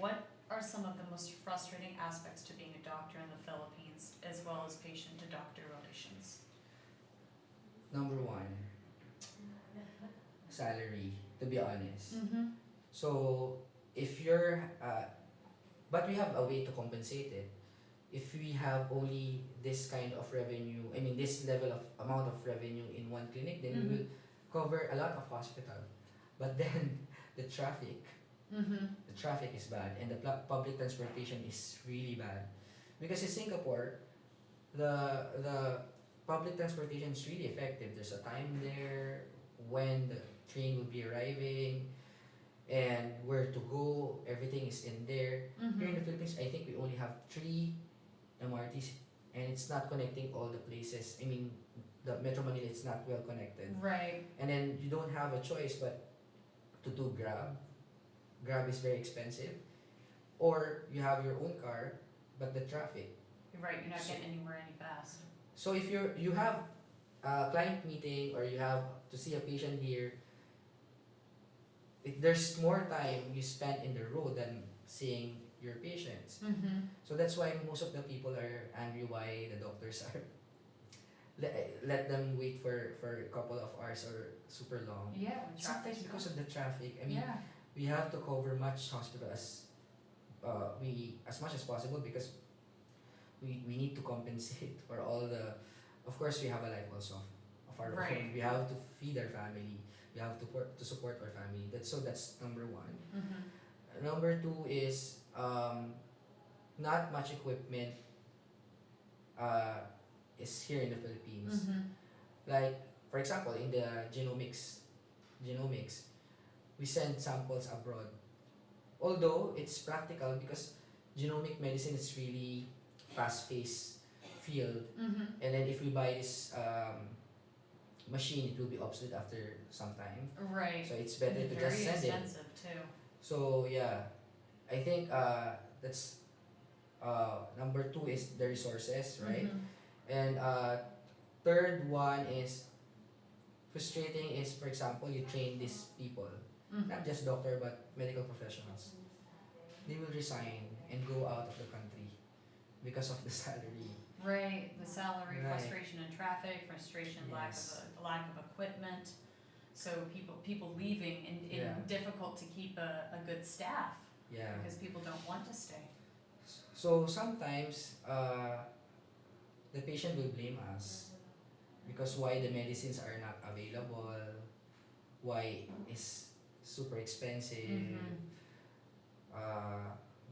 what are some of the most frustrating aspects to being a doctor in the Philippines, as well as patient-to-doctor relations? Number one, salary, to be honest. Mm-hmm. So if you're, but we have a way to compensate it. If we have only this kind of revenue, I mean this level of amount of revenue in one clinic, then we will cover a lot of hospital. But then the traffic, Mm-hmm. the traffic is bad, and the public transportation is really bad. Because in Singapore, the public transportation is really effective. There's a time there when the train will be arriving and where to go. Everything is in there. Here in the Philippines, I think we only have 3 MRTs, and it's not connecting all the places. I mean, the Metro Manila is not well connected. Right. And then you don't have a choice but to do Grab. Grab is very expensive. Or you have your own car, but the traffic. You're right, you're not So- getting anywhere any fast. So if you have a client meeting or you have to see a patient here, there's more time you spend in the road than seeing your patients. Mm-hmm. So that's why most of the people are angry why the doctors are let them wait for a couple of hours or super long. Yeah, when Sometimes traffic's because gone. of the traffic. I mean, Yeah. we have to cover much hospital as much as possible because we need to compensate for all the. Of course, we have a life also of our Right. own. We have to feed our family. We have to support our family. That's number one. Mm-hmm. Number two is not much equipment is here in the Philippines. Mm-hmm. Like for example, in the genomics, we send samples abroad. Although it's practical because genomic medicine is really fast-paced field, Mm-hmm. and then if we buy this machine, it will be obsolete after some time. Right. So it's better to Very just send it. expensive too. So yeah, I think that's number two is the resources, right? Mm-hmm. And third one is frustrating is, for example, you train these people, Mm-hmm. not just doctor but medical professionals. They will resign and go out of the country because of the salary. Right, the salary, Right. frustration in traffic, frustration, Yes. lack of equipment. So people leaving and Yeah. difficult to keep a good staff Yeah. because people don't want to stay. So sometimes the patient will blame us because why the medicines are not available, why it's super expensive. Mm-hmm.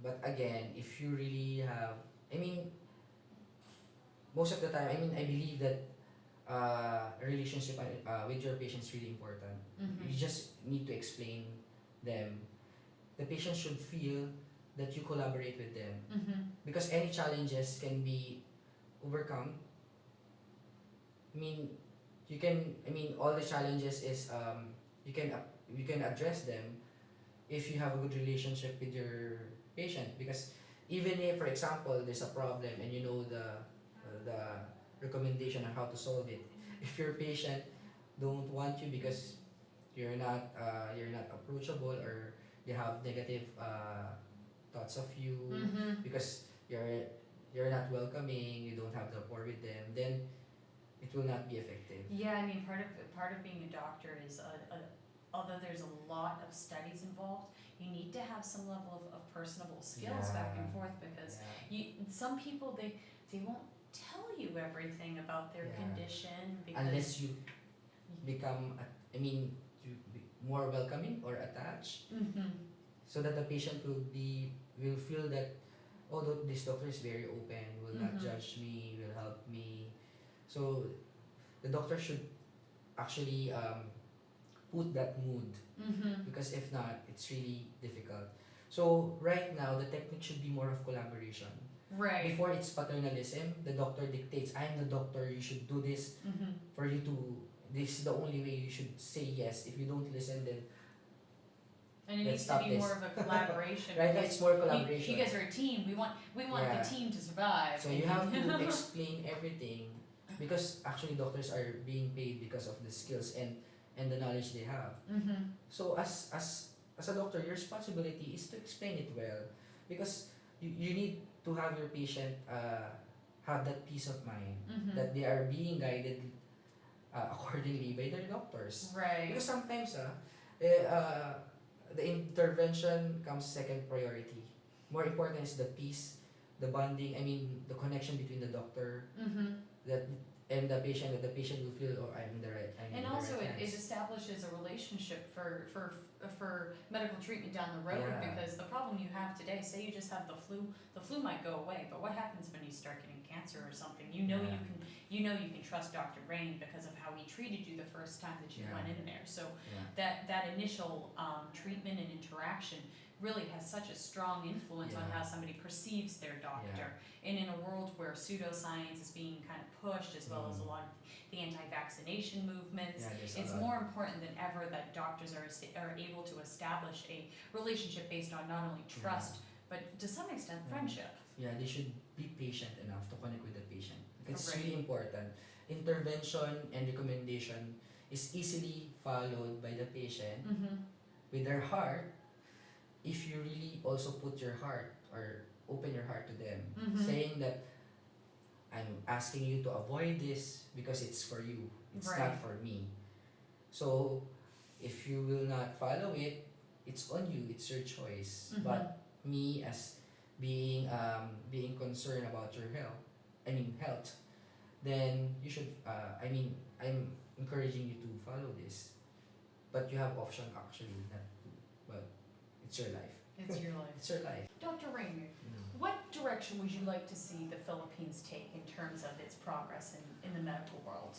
But again, if you really have, I mean, most of the time, I believe that a relationship with your patient is really important. Mm-hmm. You just need to explain them. The patient should feel that you collaborate with them Mm-hmm. because any challenges can be overcome. I mean, you can. I mean, all the challenges is you can address them if you have a good relationship with your patient. Because even if, for example, there's a problem and you know the recommendation on how to solve it, if your patient don't want you because you're not approachable or they have negative thoughts of you Mm-hmm. because you're not welcoming, you don't have rapport with them, then it will not be effective. Yeah, I mean, part of being a doctor is although there's a lot of studies involved, you need to have some level of personable skills back and Yeah. forth because Yeah. some people they won't tell you everything about their Yeah. condition because Unless you become, you be more welcoming or attached, Mm-hmm. so that the patient will feel that, oh, this doctor is very open, will not Mhm. judge me, will help me. So the doctor should actually put that mood, Mm-hmm. because if not, it's really difficult. So right now, the technique should be more of collaboration. Right. Before it's paternalism, the doctor dictates, I'm the doctor, you should do this Mm-hmm. for you to, this is the only way you should say yes. If you don't listen, then And it Let's needs to stop be this. more of a collaboration. right now because it's more you collaboration. guys are a team. We want Yeah. the team to survive. So you have to explain everything because actually doctors are being paid because of the skills and the knowledge they have. Mm-hmm. So as as a doctor, your responsibility is to explain it well, because you need to have your patient have that peace of mind Mhm. that they are being guided accordingly by their doctors. Right. Because sometimes eh, uh, the intervention comes second priority. More important is the peace, the bonding. I mean, the connection between the doctor Mhm. that and the patient. That the patient will feel, oh, I'm in the right. I'm And in the also, right it hands. establishes a relationship for medical treatment down the road. Yeah. Because the problem you have today, say you just have the flu might go away, but what happens when you start getting cancer or something? You know Yeah. you can trust Dr. Rain because of how he treated you the first time that you Yeah. went in there. So Yeah. that initial treatment and interaction really has such a strong influence on Yeah. how somebody perceives their doctor. And in a world where pseudoscience is being kind of pushed, as well as a lot of the anti-vaccination movements, Yeah, there's a it's lot. more important than ever that doctors are able to establish a relationship based on not only trust, but to some extent Yeah. friendship. Yeah, they should be patient enough to connect with the patient. It's Right. really important. Intervention and recommendation is easily followed by the patient Mm-hmm. with their heart if you really also put your heart or open your heart to them, Mhm. saying that I'm asking you to avoid this because it's for you, it's Right. not for me. So if you will not follow it, it's on you, it's your choice. Mhm. But me, as being concerned about your health, then you should I'm encouraging you to follow this. But you have option actually not to. But it's your life. It's your life. It's your life. Dr. Ranier, what direction would you like to see the Philippines take in terms of its progress in the medical world?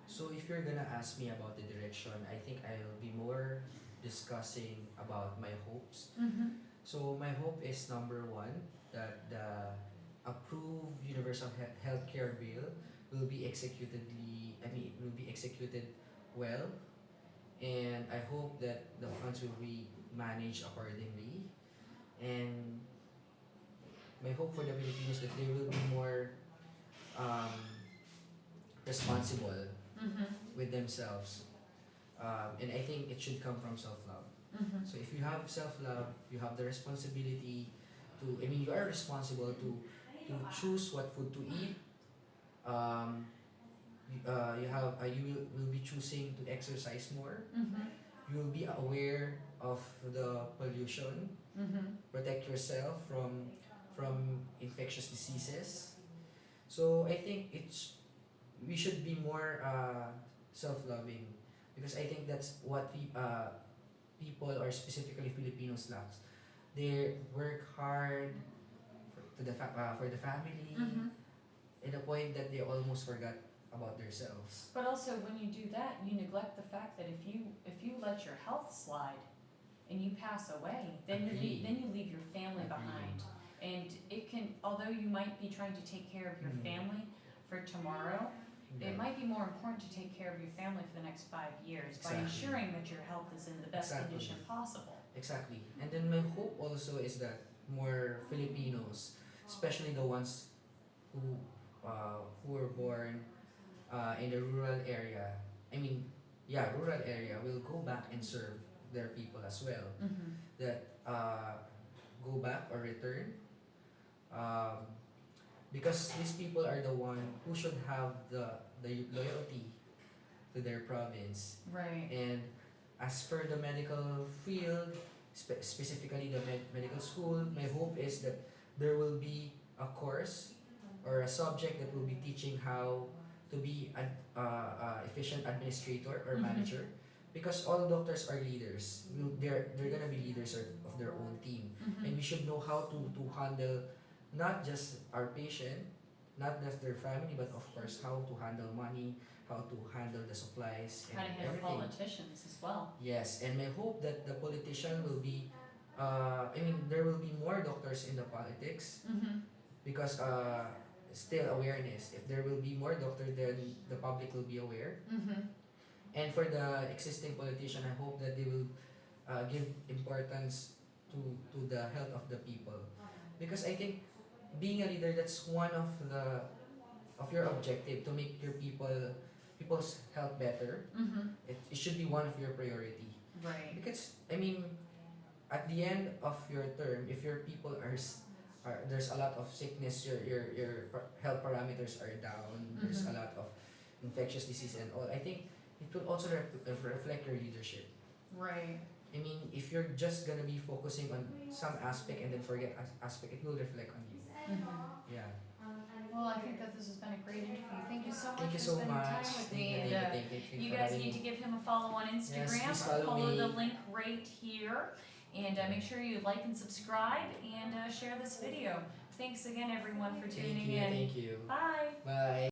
So if you're gonna ask me about the direction, I think I'll be more discussing about my hopes. Mm-hmm. So my hope is number one, that the approved universal healthcare bill will be will be executed well, and I hope that the funds will be managed accordingly. And my hope for the Filipinos that they will be more um, responsible Mm-hmm. with themselves, and I think it should come from self-love. Mm-hmm. So if you have self-love, you have the responsibility to. I mean, you are responsible to choose what food to eat. You will be choosing to exercise more. Mm-hmm. You will be aware of the pollution. Mm-hmm. Protect yourself from infectious diseases. So I think we should be more self-loving, because I think that's what people, or specifically Filipinos, lacks. They work hard for the family, Mm-hmm. at the point that they almost forgot about themselves. But also, when you do that, you neglect the fact that if you let your health slide and you pass away, then Agreed. you leave your family Agreed. behind. And it can, although you might be trying to take care of your Mhm. family for tomorrow, Yeah. it might be more important to take care of your family for the next 5 years by Exactly. ensuring that your health is in the best Exactly. condition possible. Exactly. And then my hope also is that more Filipinos, especially the ones who were born in the rural area, rural area, will go back and serve their people as well. Mm-hmm. That go back or return, um, because these people are the one who should have the loyalty to their province. Right. And as per the medical field, specifically the medical school, my hope is that there will be a course or a subject that will be teaching how to be an efficient administrator or Mhm. manager, because all doctors are leaders. They're gonna be leaders of their own team, Mm-hmm. and we should know how to handle not just our patient, not just their family, but of course how to handle money, how to handle the supplies and How to handle everything. politicians as well. Yes, and my hope that the politician will be, there will be more doctors in the politics, Mm-hmm. because still awareness. If there will be more doctors, then the public will be aware. Mm-hmm. And for the existing politician, I hope that they will give importance to the health of the people, because I think being a leader, that's one of your objective, to make your people's health better. Mm-hmm. It should be one of your priority. Right. Because at the end of your term, if your people are there's a lot of sickness, your health parameters are down, there's a lot of infectious disease and all, I think it will also reflect your leadership. Right. I mean, if you're just gonna be focusing on some aspect and then forget aspect, it will reflect on you. Yeah. Well, I think that this has been a great interview. Thank you so much Thank you for so spending much. time with Thank me. you, And thank you you for guys having need to me. give him a follow on Instagram. Yes, please follow the me. link right here. And make sure you like and subscribe and share this video. Thanks again, everyone, for tuning in. Thank you. Bye. Bye.